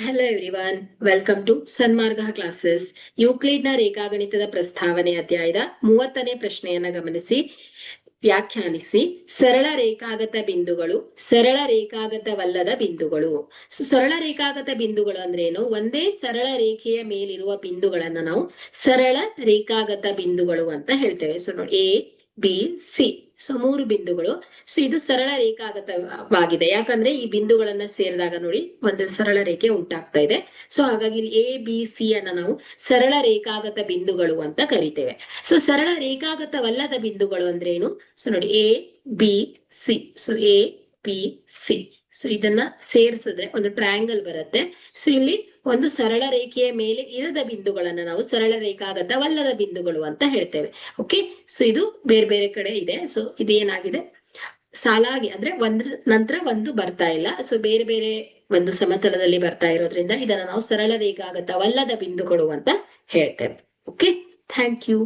Hello everyone, welcome to Sanmarga classes. ಯೂಕ್ಲಿಡ್ನ ರೇಖಾಗಣಿತದ ಪ್ರಸ್ತಾವನೆ ಅಧ್ಯಾಯದ 30ನೇ ಪ್ರಶ್ನೆಯನ್ನ ಗಮನಿಸಿ, ವ್ಯಾಖ್ಯಾನಿಸಿ. ಸರಳ ರೇಖಾಗತ ಬಿಂದುಗಳು, ಸರಳ ರೇಖಾಗತವಲ್ಲದ ಬಿಂದುಗಳು. ಸರಳ ರೇಖಾಗತ ಬಿಂದುಗಳು ಅಂದ್ರೆ ಏನು? ಒಂದೇ ಸರಳ ರೇಖೆಯ ಮೇಲಿರುವ ಬಿಂದುಗಳನ್ನ ನಾವು ಸರಳ ರೇಖಾಗತ ಬಿಂದುಗಳು ಅಂತ ಹೇಳ್ತೇವೆ. ಸೊ ನೋಡಿ, ಎ ಬಿ ಸಿ, ಸೊ 3 ಬಿಂದುಗಳು. ಸೊ ಇದು ಸರಳ ರೇಖಾಗತವಾಗಿದೆ. ಯಾಕಂದ್ರೆ ಈ ಬಿಂದುಗಳನ್ನ ಸೇರಿದಾಗ ನೋಡಿ ಒಂದು ಸರಳ ರೇಖೆ ಉಂಟಾಗ್ತಾ ಇದೆ. ಸೊ ಹಾಗಾಗಿ ಇಲ್ಲಿ ಎ ಬಿ ಸಿ ಅನ್ನ ನಾವು ಸರಳ ರೇಖಾಗತ ಬಿಂದುಗಳು ಅಂತ ಕರಿತೇವೆ. ಸೊ ಸರಳ ರೇಖಾಗತವಲ್ಲದ ಬಿಂದುಗಳು ಅಂದ್ರೆ ಏನು? ಸೊ ನೋಡಿ, A B C. So A B C, so ಇದನ್ನ ಸೇರಿಸಿದ್ರೆ ಒಂದು ಟ್ರಯಾಂಗಲ್ ಬರುತ್ತೆ. ಸೊ ಇಲ್ಲಿ ಒಂದು ಸರಳ ರೇಖೆಯ ಮೇಲೆ ಇರದ ಬಿಂದುಗಳನ್ನ ನಾವು ಸರಳ ರೇಖಾಗತವಲ್ಲದ ಬಿಂದುಗಳು ಅಂತ ಹೇಳ್ತೇವೆ. ಓಕೆ, ಸೊ ಇದು ಬೇರೆ ಬೇರೆ ಕಡೆ ಇದೆ. ಸೊ ಇದೇನಾಗಿದೆ, ಸಾಲಾಗಿ ಅಂದ್ರೆ ಒಂದ್ರ ನಂತರ ಒಂದು ಬರ್ತಾ ಇಲ್ಲ. ಸೊ ಬೇರೆ ಬೇರೆ ಒಂದು ಸಮತಲದಲ್ಲಿ ಬರ್ತಾ ಇರೋದ್ರಿಂದ ಇದನ್ನ ನಾವು ಸರಳ ರೇಖಾಗತವಲ್ಲದ ಬಿಂದುಗಳು ಅಂತ ಹೇಳ್ತೇವೆ. Okay, thank you.